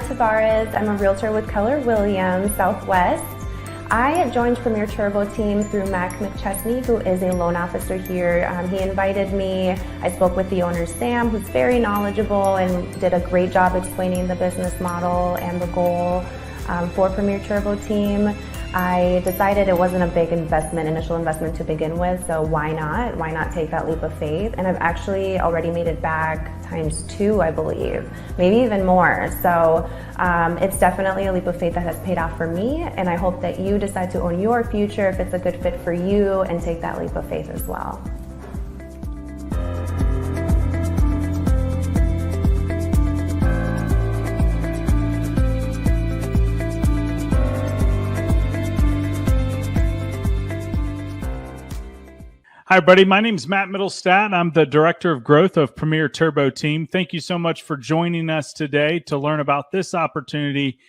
Tavares. I'm a realtor with Keller Williams Southwest. I joined Premier Turbo Team through Mac McChesney, who is a loan officer here. He invited me. I spoke with the owner, Sam, who's very knowledgeable and did a great job explaining the business model and the goal for Premier Turbo Team. I decided it wasn't a big initial investment to begin with, so why not? Why not take that leap of faith? And I've actually already made it back ×2, I believe, maybe even more. So it's definitely a leap of faith that has paid off for me, and I hope that you decide to own your future if it's a good fit for you and take that leap of faith as well. Hi, everybody. My name is Matt Middlestat. I'm the Director of Growth of Premier Turbo Team. Thank you so much for joining us today to learn about this opportunity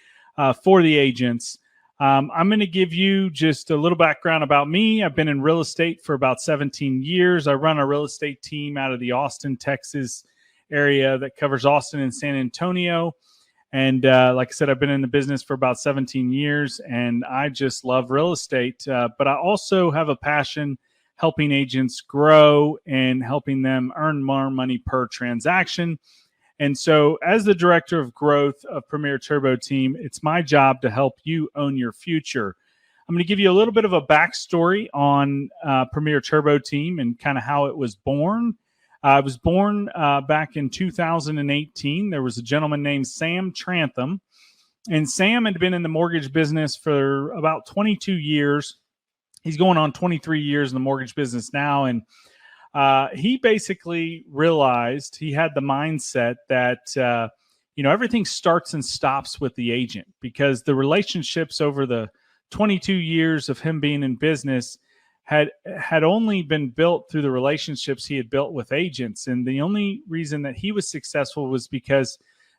for the agents. I'm going to give you just a little background about me. I've been in real estate for about 17 years. I run a real estate team out of the Austin, Texas area that covers Austin and San Antonio. And like I said, I've been in the business for about 17 years, and I just love real estate. But I also have a passion helping agents grow and helping them earn more money per transaction. And so as the Director of Growth of Premier Turbo Team, it's my job to help you own your future. I'm going to give you a little bit of a backstory on Premier Turbo Team and kind of how it was born. It was born back in 2018. There was a gentleman named Sam Trantham, and Sam had been in the mortgage business for about 22 years. He's going on 23 years in the mortgage business now. And he basically realized, he had the mindset that, everything starts and stops with the agent, because the relationships over the 22 years of him being in business had only been built through the relationships he had built with agents. And the only reason that he was successful was because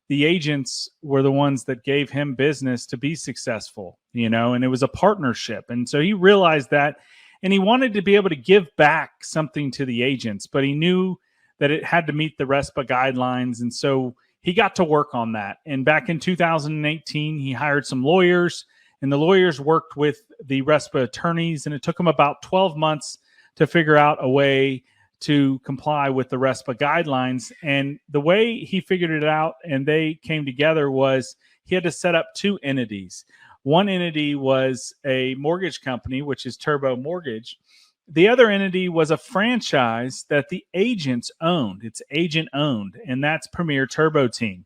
the agents were the ones that gave him business to be successful, and it was a partnership. And so he realized that, and he wanted to be able to give back something to the agents, but he knew that it had to meet the RESPA guidelines. And so he got to work on that. And back in 2018, he hired some lawyers, and the lawyers worked with the RESPA attorneys, and it took him about 12 months to figure out a way to comply with the RESPA guidelines. And the way he figured it out and they came together was he had to set up two entities. One entity was a mortgage company, which is Turbo Mortgage. The other entity was a franchise that the agents owned. It's agent owned, and that's Premier Turbo Team.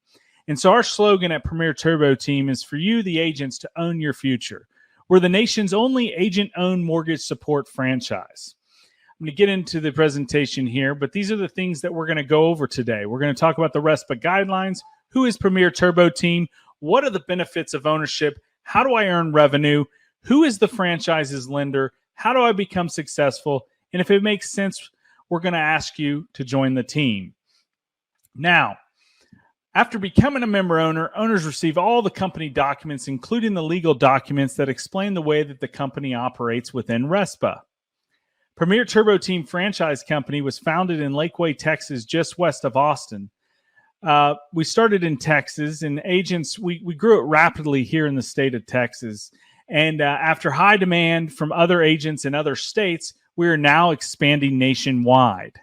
And so our slogan at Premier Turbo Team is for you, the agents, to own your future. We're the nation's only agent-owned mortgage support franchise. I'm going to get into the presentation here, but these are the things that we're going to go over today. We're going to talk about the RESPA guidelines. Who is Premier Turbo Team? What are the benefits of ownership? How do I earn revenue? Who is the franchise's lender? How do I become successful? And if it makes sense, we're going to ask you to join the team. Now, after becoming a member owner, owners receive all the company documents, including the legal documents that explain the way that the company operates within RESPA. Premier Turbo Team Franchise Company was founded in Lakeway, Texas, just west of Austin. We started in Texas, and agents, we grew it rapidly here in the state of Texas. And after high demand from other agents in other states, we are now expanding nationwide.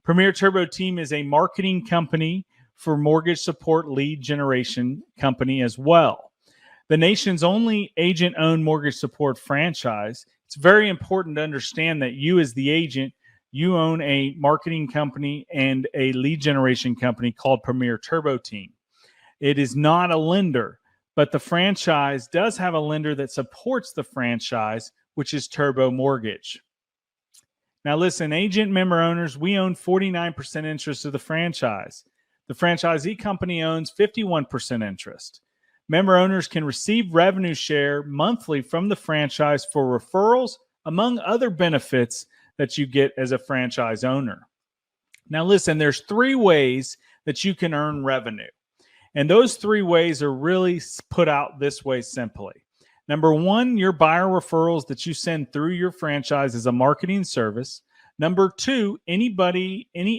Premier Turbo Team is a marketing company for mortgage support lead generation company as well. The nation's only agent-owned mortgage support franchise. It's very important to understand that you, as the agent, you own a marketing company and a lead generation company called Premier Turbo Team. It is not a lender, but the franchise does have a lender that supports the franchise, which is Turbo Mortgage. Now listen, agent member owners, we own 49% interest of the franchise. The franchisee company owns 51% interest. Member owners can receive revenue share monthly from the franchise for referrals, among other benefits that you get as a franchise owner. Now listen, there's 3 ways that you can earn revenue. And those 3 ways are really put out this way simply. Number 1, your buyer referrals that you send through your franchise as a marketing service. Number 2, any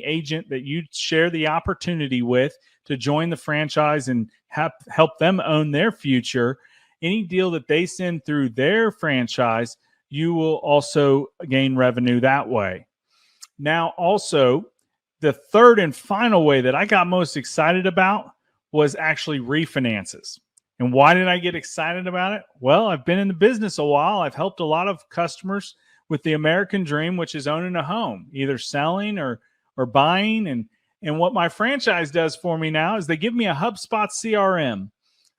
agent that you share the opportunity with to join the franchise and help them own their future, any deal that they send through their franchise, you will also gain revenue that way. Now, also, the third and final way that I got most excited about was actually refinances. And why did I get excited about it? Well, I've been in the business a while. I've helped a lot of customers with the American dream, which is owning a home, either selling or buying. And what my franchise does for me now is they give me a HubSpot CRM.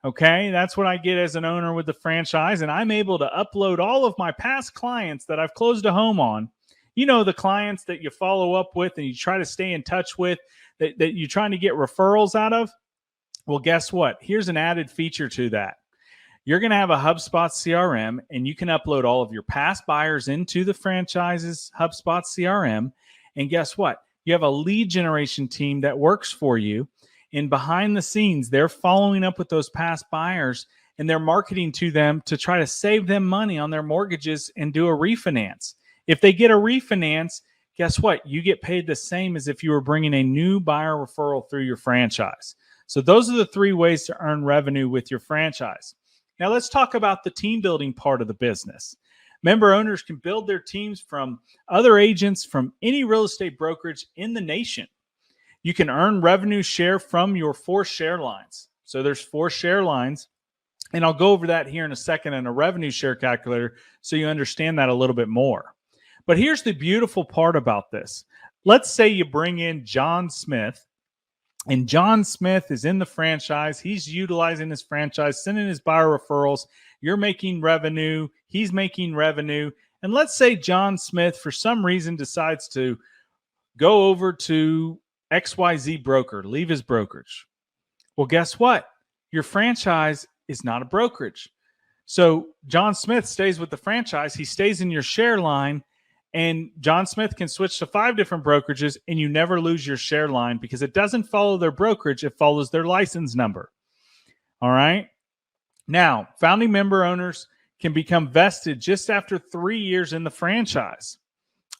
Okay, that's what I get as an owner with the franchise. And I'm able to upload all of my past clients that I've closed a home on. You know, the clients that you follow up with and you try to stay in touch with, that you're trying to get referrals out of. Well, guess what? Here's an added feature to that. You're going to have a HubSpot CRM, and you can upload all of your past buyers into the franchise's HubSpot CRM. And guess what? You have a lead generation team that works for you. And behind the scenes, they're following up with those past buyers, and they're marketing to them to try to save them money on their mortgages and do a refinance. If they get a refinance, guess what? You get paid the same as if you were bringing a new buyer referral through your franchise. So those are the three ways to earn revenue with your franchise. Now let's talk about the team building part of the business. Member owners can build their teams from other agents from any real estate brokerage in the nation. You can earn revenue share from your 4 share lines. So there's 4 share lines, and I'll go over that here in a second in a revenue share calculator so you understand that a little bit more. But here's the beautiful part about this. Let's say you bring in John Smith, and John Smith is in the franchise. He's utilizing his franchise, sending his buyer referrals. You're making revenue. He's making revenue. And let's say John Smith, for some reason, decides to go over to XYZ broker, leave his brokerage. Well, guess what? Your franchise is not a brokerage. So John Smith stays with the franchise. He stays in your share line. And John Smith can switch to 5 different brokerages, and you never lose your share line because it doesn't follow their brokerage. It follows their license number. All right. Now, founding member owners can become vested just after 3 years in the franchise.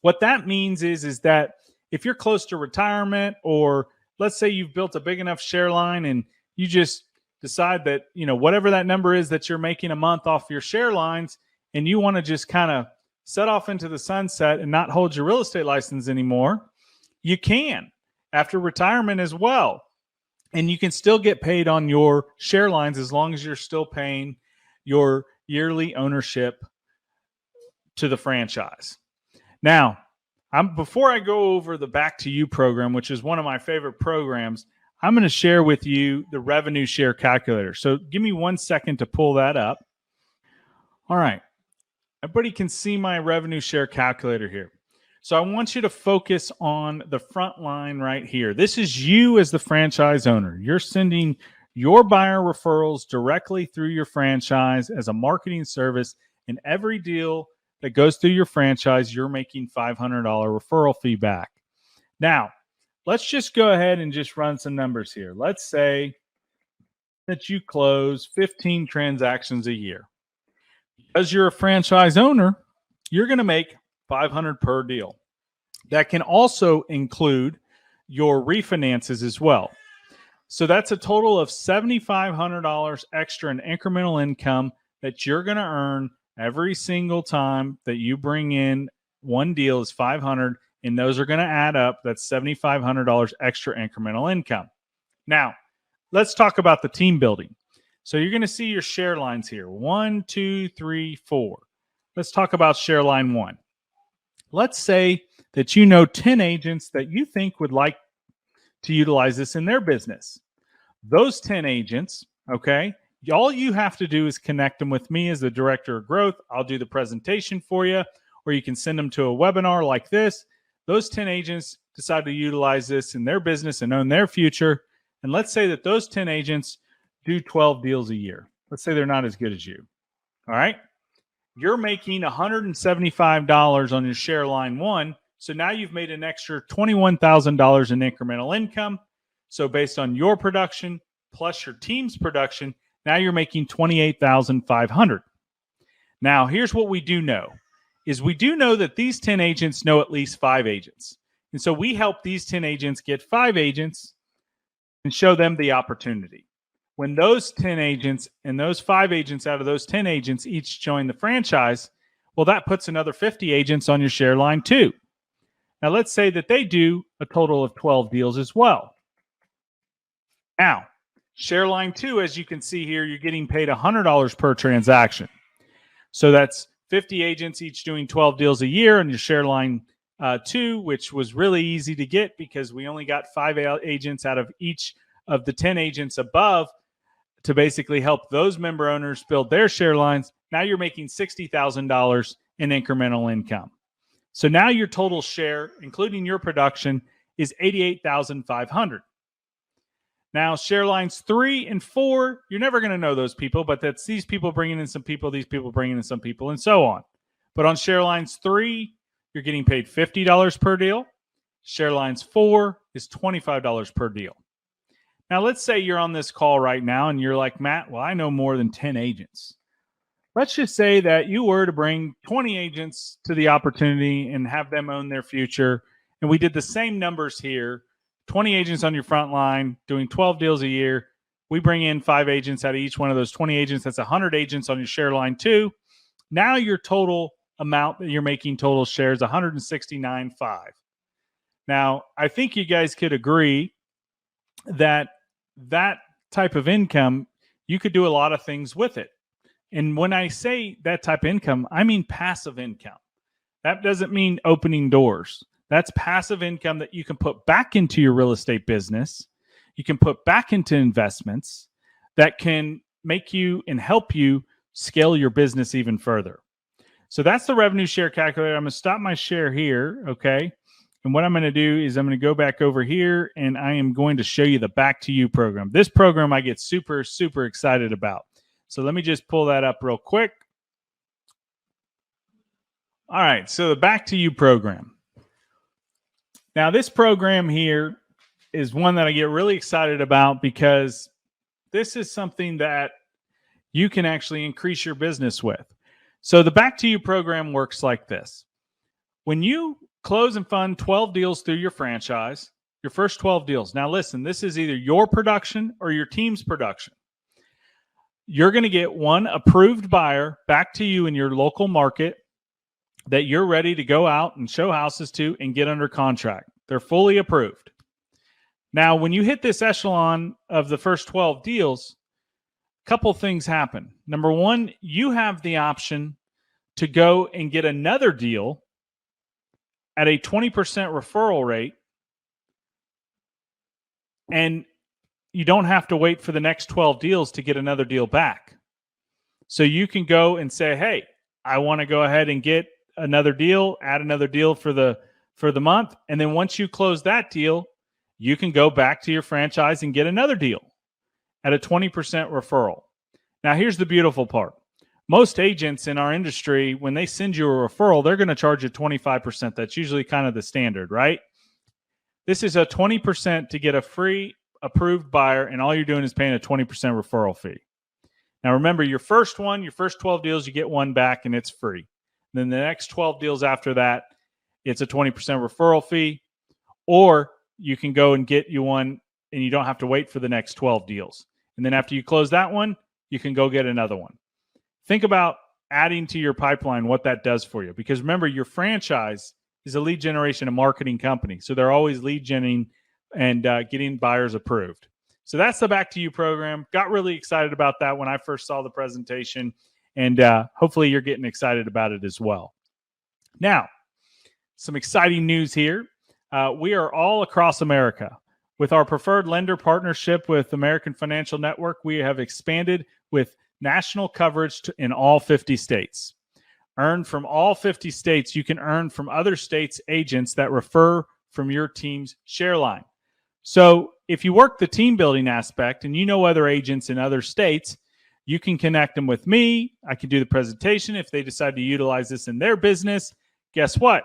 What that means is that if you're close to retirement, or let's say you've built a big enough share line and you just decide that, you know, whatever that number is that you're making a month off your share lines, and you want to just kind of set off into the sunset and not hold your real estate license anymore, you can after retirement as well. And you can still get paid on your share lines as long as you're still paying your yearly ownership to the franchise. Now, before I go over the Back to You program, which is one of my favorite programs, I'm going to share with you the revenue share calculator. So give me 1 second to pull that up. All right. Everybody can see my revenue share calculator here. So I want you to focus on the front line right here. This is you as the franchise owner. You're sending your buyer referrals directly through your franchise as a marketing service. And every deal that goes through your franchise, you're making $500 referral fee back. Now, let's just go ahead and just run some numbers here. Let's say that you close 15 transactions a year. Because you're a franchise owner, you're going to make $500 per deal. That can also include your refinances as well. So that's a total of $7,500 extra in incremental income that you're going to earn every single time that you bring in one deal is $500, and those are going to add up. That's $7,500 extra incremental income. Now, let's talk about the team building. So you're going to see your share lines here. 1, 2, 3, 4. Let's talk about share line 1. Let's say that you know 10 agents that you think would like to utilize this in their business. Those 10 agents, okay, all you have to do is connect them with me as the director of growth. I'll do the presentation for you, or you can send them to a webinar like this. Those 10 agents decide to utilize this in their business and own their future. And let's say that those 10 agents do 12 deals a year. Let's say they're not as good as you. All right. You're making $175 on your share line 1. So now you've made an extra $21,000 in incremental income. So based on your production plus your team's production, now you're making $28,500. Now, here's what we do know is we do know that these 10 agents know at least 5 agents. And so we help these 10 agents get 5 agents and show them the opportunity. When those 10 agents and those 5 agents out of those 10 agents each join the franchise, well, that puts another 50 agents on your share line too. Now, let's say that they do a total of 12 deals as well. Now, share line 2, as you can see here, you're getting paid $100 per transaction. So that's 50 agents each doing 12 deals a year on your share line 2, which was really easy to get because we only got 5 agents out of each of the 10 agents above to basically help those member owners build their share lines. Now you're making $60,000 in incremental income. So now your total share, including your production, is $88,500. Now, share lines 3 and 4, you're never going to know those people, but that's these people bringing in some people, these people bringing in some people, and so on. But on share lines 3, you're getting paid $50 per deal. Share lines 4 is $25 per deal. Now, let's say you're on this call right now and you're like, Matt, well, I know more than 10 agents. Let's just say that you were to bring 20 agents to the opportunity and have them own their future. And we did the same numbers here, 20 agents on your front line doing 12 deals a year. We bring in 5 agents out of each one of those 20 agents. That's 100 agents on your share line 2. Now your total amount that you're making total shares, $169,500. Now, I think you guys could agree that that type of income, you could do a lot of things with it. And when I say that type of income, I mean passive income. That doesn't mean opening doors. That's passive income that you can put back into your real estate business. You can put back into investments that can make you and help you scale your business even further. So that's the revenue share calculator. I'm going to stop my share here, okay? And what I'm going to do is I'm going to go back over here and I am going to show you the Back to You program. This program I get super, super excited about. So let me just pull that up real quick. All right, so the Back to You program. Now, this program here is one that I get really excited about because this is something that you can actually increase your business with. So the Back to You program works like this. When you close and fund 12 deals through your franchise, your first 12 deals. Now, listen, this is either your production or your team's production. You're going to get one approved buyer back to you in your local market that you're ready to go out and show houses to and get under contract. They're fully approved. Now, when you hit this echelon of the first 12 deals, a couple things happen. Number one, you have the option to go and get another deal at a 20% referral rate, and you don't have to wait for the next 12 deals to get another deal back. So you can go and say, hey, I want to go ahead and get another deal, add another deal for the month. And then once you close that deal, you can go back to your franchise and get another deal at a 20% referral. Now, here's the beautiful part. Most agents in our industry, when they send you a referral, they're going to charge you 25%. That's usually kind of the standard, right? This is a 20% to get a free approved buyer, and all you're doing is paying a 20% referral fee. Now, remember, your first 12 deals, you get one back and it's free. Then the next 12 deals after that, it's a 20% referral fee, or you can go and get you one and you don't have to wait for the next 12 deals. And then after you close that one, you can go get another one. Think about adding to your pipeline what that does for you. Because remember, your franchise is a lead generation and marketing company. So they're always lead genning and getting buyers approved. So that's the Back to You program. Got really excited about that when I first saw the presentation. And hopefully you're getting excited about it as well. Now, some exciting news here. We are all across America. With our preferred lender partnership with American Financial Network, we have expanded with national coverage in all 50 states. Earn from all 50 states. You can earn from other states' agents that refer from your team's share line. So if you work the team building aspect and you know other agents in other states, you can connect them with me. I can do the presentation. If they decide to utilize this in their business, guess what?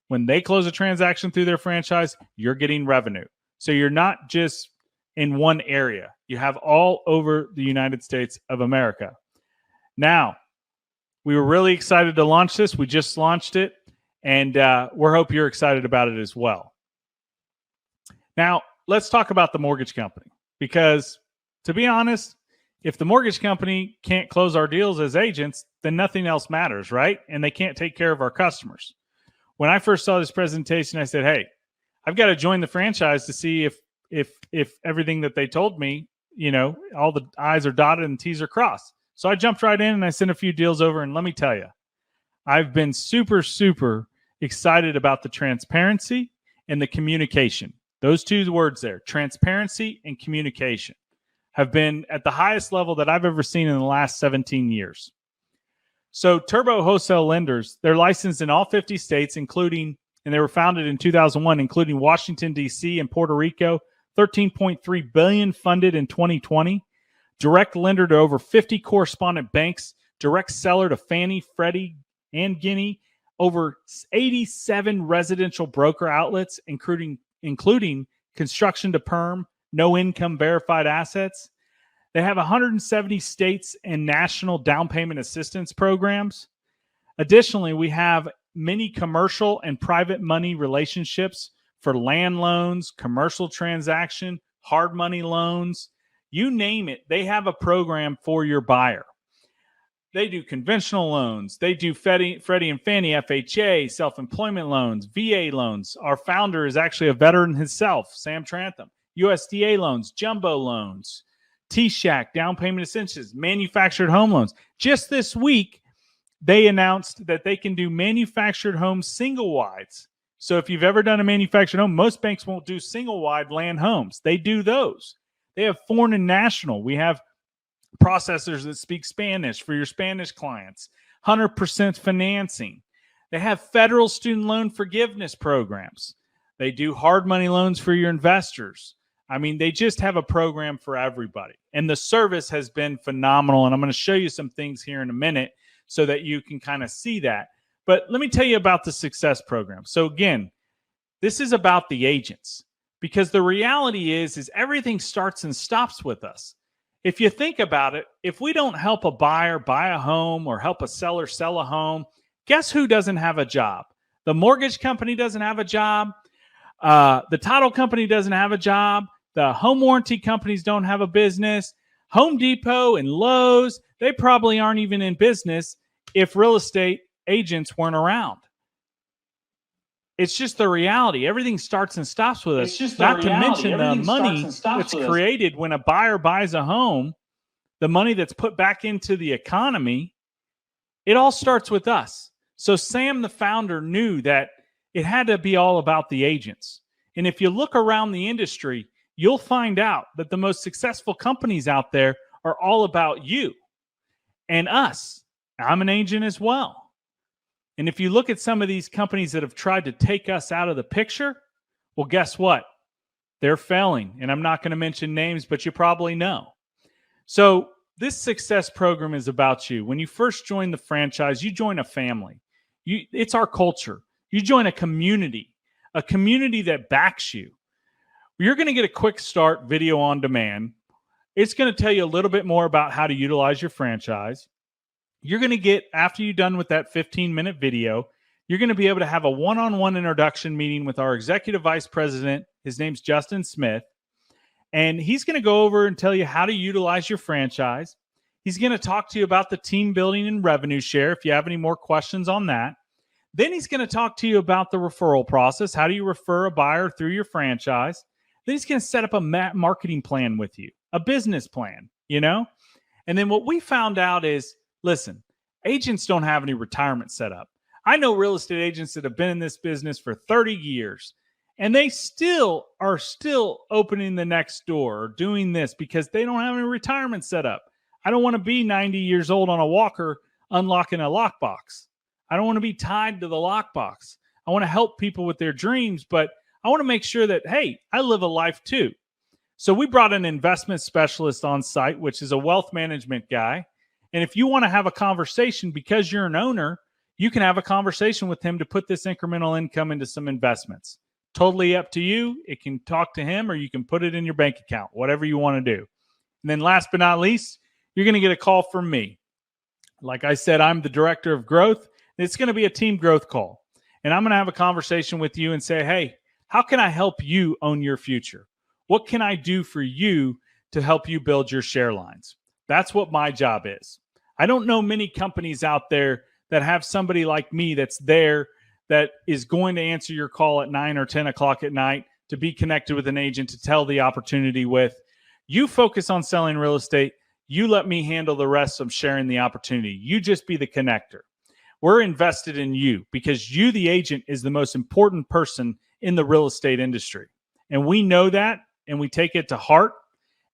When they close a transaction through their franchise, you're getting revenue. So you're not just in one area. You have all over the United States of America. Now, we were really excited to launch this. We just launched it, and we hope you're excited about it as well. Now, let's talk about the mortgage company. because, to be honest, if the mortgage company can't close our deals as agents, then nothing else matters, right? And they can't take care of our customers. When I first saw this presentation, I said, hey, I've got to join the franchise to see if everything that they told me, all the I's are dotted and T's are crossed. So I jumped right in and I sent a few deals over. And let me tell you, I've been super, super excited about the transparency and the communication. Those two words there, transparency and communication, have been at the highest level that I've ever seen in the last 17 years. So Turbo Wholesale Lenders, they're licensed in all 50 states, and they were founded in 2001, including Washington, D.C. and Puerto Rico, $13.3 billion funded in 2020, direct lender to over 50 correspondent banks, direct seller to Fannie, Freddie, and Ginnie, over 87 residential broker outlets, including construction to perm, no income verified assets. They have 170 states and national down payment assistance programs. Additionally, we have many commercial and private money relationships for land loans, commercial transaction, hard money loans, you name it. They have a program for your buyer. They do conventional loans. They do Freddie and Fannie, FHA, self-employment loans, VA loans. Our founder is actually a veteran himself, Sam Trantham. USDA loans, jumbo loans, T-Shack, down payment essentials, manufactured home loans. Just this week, they announced that they can do manufactured home single wides. So if you've ever done a manufactured home, most banks won't do single wide land homes. They do those. They have foreign and national. We have processors that speak Spanish for your Spanish clients, 100% financing. They have federal student loan forgiveness programs. They do hard money loans for your investors. I mean, they just have a program for everybody. And the service has been phenomenal. And I'm going to show you some things here in a minute so that you can kind of see that. But let me tell you about the Success Program. So again, this is about the agents, because the reality is everything starts and stops with us. If you think about it, if we don't help a buyer buy a home or help a seller sell a home, guess who doesn't have a job? The mortgage company doesn't have a job. The title company doesn't have a job. The home warranty companies don't have a business. Home Depot and Lowe's, they probably aren't even in business if real estate agents weren't around. It's just the reality. Everything starts and stops with us. Not to mention the money that's created when a buyer buys a home, the money that's put back into the economy, it all starts with us. So Sam, the founder, knew that it had to be all about the agents. And if you look around the industry, you'll find out that the most successful companies out there are all about you and us. I'm an agent as well. And if you look at some of these companies that have tried to take us out of the picture, well, guess what? They're failing. And I'm not going to mention names, but you probably know. So this Success Program is about you. When you first join the franchise, you join a family. It's our culture. You join a community that backs you. You're going to get a quick start video on demand. It's going to tell you a little bit more about how to utilize your franchise. You're going to get, after you're done with that 15-minute video, you're going to be able to have a one-on-one introduction meeting with our executive vice president. His name's Justin Smith. And he's going to go over and tell you how to utilize your franchise. He's going to talk to you about the team building and revenue share if you have any more questions on that. Then he's going to talk to you about the referral process. How do you refer a buyer through your franchise? Then he's going to set up a marketing plan with you, a business plan, And then what we found out is, listen, agents don't have any retirement set up. I know real estate agents that have been in this business for 30 years, and they are still opening the next door or doing this because they don't have any retirement set up. I don't want to be 90 years old on a walker unlocking a lockbox. I don't want to be tied to the lockbox. I want to help people with their dreams, but I want to make sure that, hey, I live a life too. So we brought an investment specialist on site, which is a wealth management guy. And if you want to have a conversation because you're an owner, you can have a conversation with him to put this incremental income into some investments. Totally up to you. It can talk to him or you can put it in your bank account, whatever you want to do. And then last but not least, you're going to get a call from me. Like I said, I'm the director of growth. It's going to be a team growth call. And I'm going to have a conversation with you and say, hey, how can I help you own your future? What can I do for you to help you build your share lines. That's what my job is. I don't know many companies out there that have somebody like me that's there that is going to answer your call at 9 or 10 o'clock at night to be connected with an agent to tell the opportunity with. You focus on selling real estate. You let me handle the rest of sharing the opportunity. You just be the connector. We're invested in you because you, the agent, is the most important person in the real estate industry. And we know that, and we take it to heart.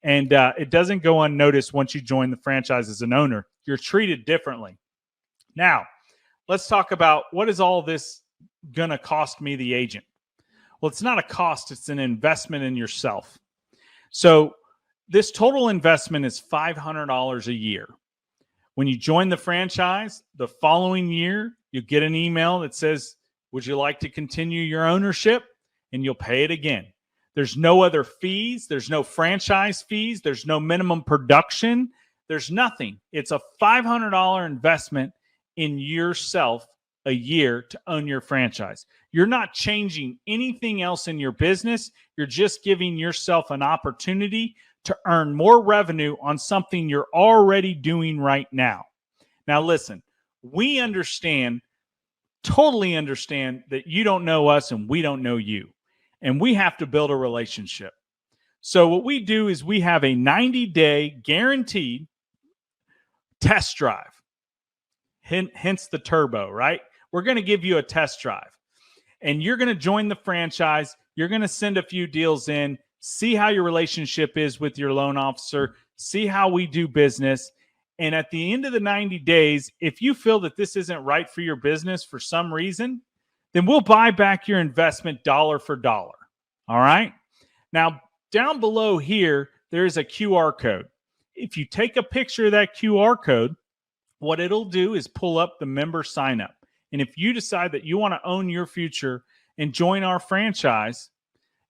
And it doesn't go unnoticed once you join the franchise as an owner. You're treated differently. Now, let's talk about what is all this going to cost me, the agent? Well, it's not a cost. It's an investment in yourself. So this total investment is $500 a year. When you join the franchise, the following year, you get an email that says, would you like to continue your ownership? And you'll pay it again. There's no other fees. There's no franchise fees. There's no minimum production. There's nothing. It's a $500 investment in yourself a year to own your franchise. You're not changing anything else in your business. You're just giving yourself an opportunity to earn more revenue on something you're already doing right now. Now, listen, we totally understand that you don't know us and we don't know you. And we have to build a relationship. So what we do is we have a 90-day guaranteed test drive. Hence the turbo, right? We're going to give you a test drive. And you're going to join the franchise. You're going to send a few deals in, see how your relationship is with your loan officer, see how we do business. And at the end of the 90 days, if you feel that this isn't right for your business for some reason, then we'll buy back your investment dollar for dollar. All right? Now, down below here, there is a QR code. If you take a picture of that QR code, what it'll do is pull up the member sign up. And if you decide that you want to own your future and join our franchise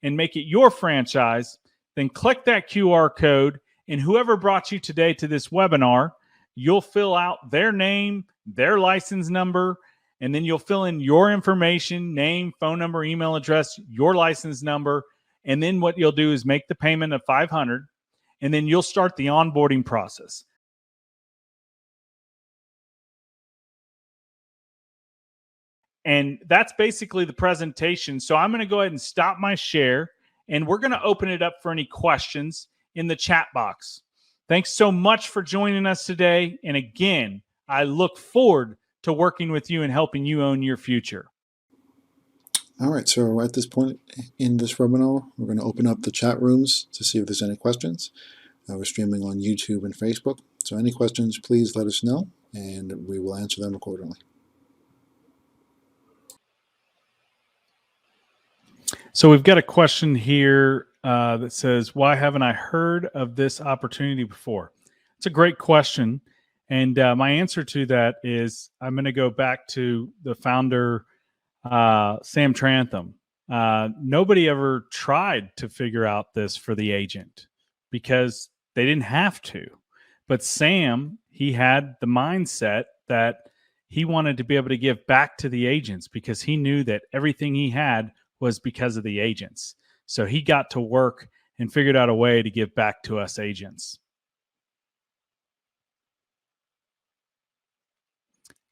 and make it your franchise, then click that QR code, and whoever brought you today to this webinar, you'll fill out their name, their license number, and then you'll fill in your information, name, phone number, email address, your license number. And then what you'll do is make the payment of $500, and then you'll start the onboarding process. And that's basically the presentation. So I'm going to go ahead and stop my share, and we're going to open it up for any questions in the chat box. Thanks so much for joining us today. And again, I look forward to working with you and helping you own your future. All right, so at this point in this webinar, we're going to open up the chat rooms to see if there's any questions. We're streaming on YouTube and Facebook. So any questions, please let us know, and we will answer them accordingly. So we've got a question here that says, why haven't I heard of this opportunity before? It's a great question. And my answer to that is I'm going to go back to the founder, Sam Trantham. Nobody ever tried to figure out this for the agent because they didn't have to. But Sam, he had the mindset that he wanted to be able to give back to the agents because he knew that everything he had was because of the agents. So he got to work and figured out a way to give back to us agents.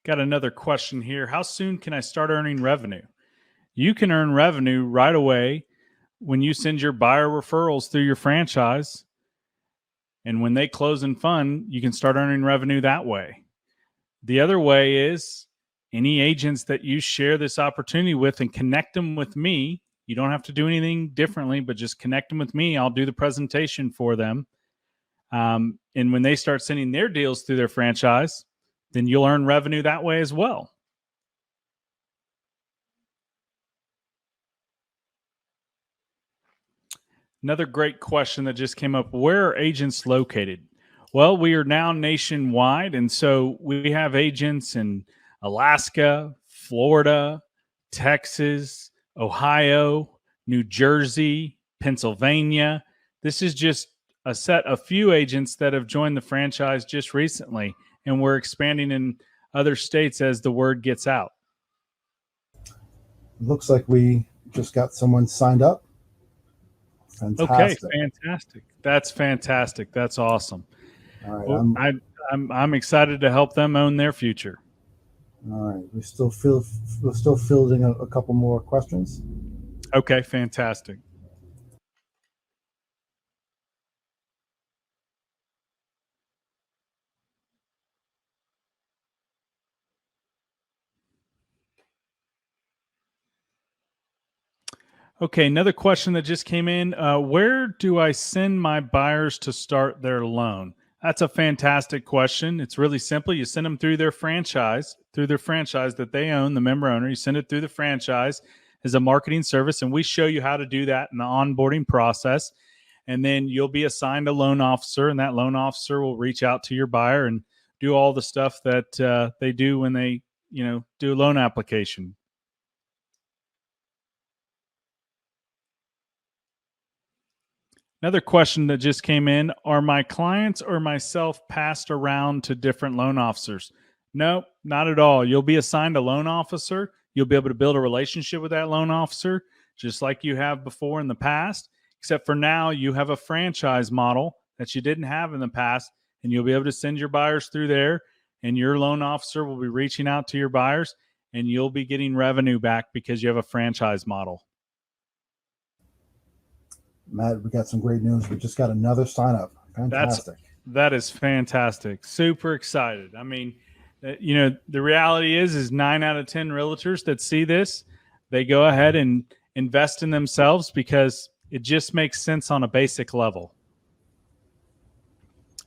Got another question here. How soon can I start earning revenue? You can earn revenue right away when you send your buyer referrals through your franchise. And when they close and fund, you can start earning revenue that way. The other way is any agents that you share this opportunity with and connect them with me. You don't have to do anything differently, but just connect them with me. I'll do the presentation for them. And when they start sending their deals through their franchise, then you'll earn revenue that way as well. Another great question that just came up. Where are agents located? Well, we are now nationwide. And so we have agents in Alaska, Florida, Texas, Ohio, New Jersey, Pennsylvania. This is just a few agents that have joined the franchise just recently. And we're expanding in other states as the word gets out. Looks like we just got someone signed up Okay, Fantastic. fantastic. That's fantastic. That's awesome. All right, Well, I'm excited to help them own their future. all right. We're still fielding a couple more questions. Okay, fantastic. Okay, another question that just came in. Where do I send my buyers to start their loan? That's a fantastic question. It's really simple. You send them through their franchise that they own, the member owner. You send it through the franchise as a marketing service, and we show you how to do that in the onboarding process. And then you'll be assigned a loan officer, and that loan officer will reach out to your buyer and do all the stuff that they do when they, do a loan application. Another question that just came in: are my clients or myself passed around to different loan officers? No, not at all. You'll be assigned a loan officer. You'll be able to build a relationship with that loan officer just like you have before in the past, except for now you have a franchise model that you didn't have in the past, and you'll be able to send your buyers through there, and your loan officer will be reaching out to your buyers, and you'll be getting revenue back because you have a franchise model. Matt, we got some great news. We just got another sign up. Fantastic. That is fantastic. Super excited. I mean, the reality is 9 out of 10 realtors that see this, they go ahead and invest in themselves because it just makes sense on a basic level.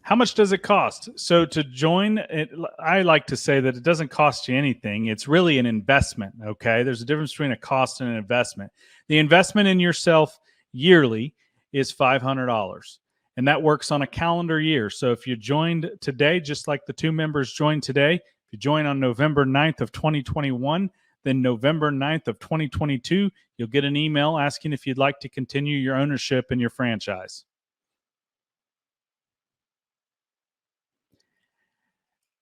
How much does it cost? So to join it, I like to say that it doesn't cost you anything. It's really an investment. Okay. There's a difference between a cost and an investment. The investment in yourself yearly is $500. And that works on a calendar year. So if you joined today, just like the 2 members joined today, if you join on November 9th of 2021, then November 9th of 2022, you'll get an email asking if you'd like to continue your ownership in your franchise.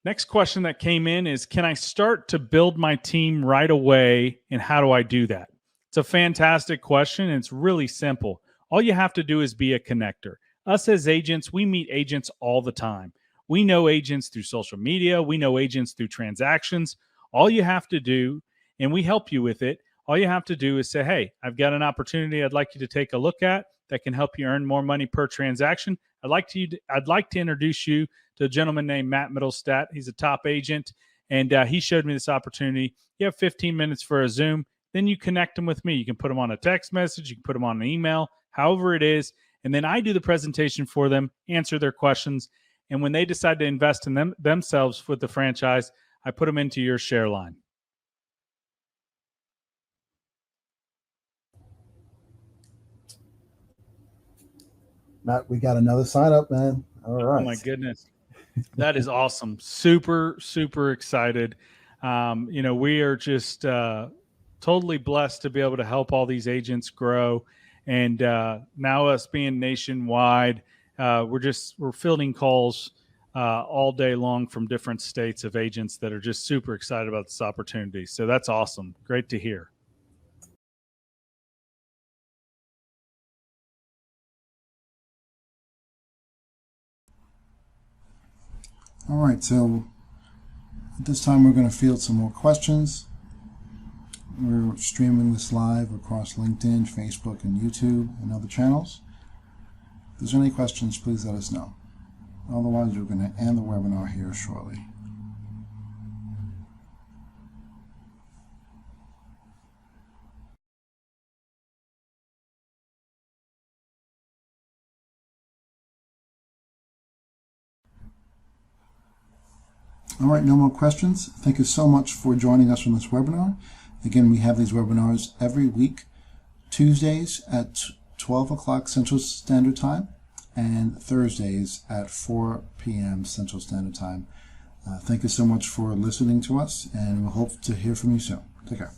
Next question that came in is, can I start to build my team right away, and how do I do that? It's a fantastic question, and it's really simple. All you have to do is be a connector. Us as agents, we meet agents all the time. We know agents through social media. We know agents through transactions. All you have to do, and we help you with it, all you have to do is say, hey, I've got an opportunity I'd like you to take a look at that can help you earn more money per transaction. I'd like to introduce you to a gentleman named Matt Middlestat. He's a top agent, and he showed me this opportunity. You have 15 minutes for a Zoom. Then you connect them with me. You can put them on a text message. You can put them on an email, however it is. And then I do the presentation for them, answer their questions. And when they decide to invest in themselves with the franchise, I put them into your share line. Matt, we got another sign up, man. All right. Oh my goodness. That is awesome. Super, super excited. We are just totally blessed to be able to help all these agents grow. And now us being nationwide, we're fielding calls all day long from different states of agents that are just super excited about this opportunity. So that's awesome. Great to hear. All right, so at this time we're going to field some more questions. We're streaming this live across LinkedIn, Facebook, and YouTube, and other channels. If there's any questions, please let us know. Otherwise, we're going to end the webinar here shortly. All right, no more questions. Thank you so much for joining us on this webinar. Again, we have these webinars every week, Tuesdays at 12 o'clock Central Standard Time and Thursdays at 4 p.m. Central Standard Time. Thank you so much for listening to us, and we'll hope to hear from you soon. Take care.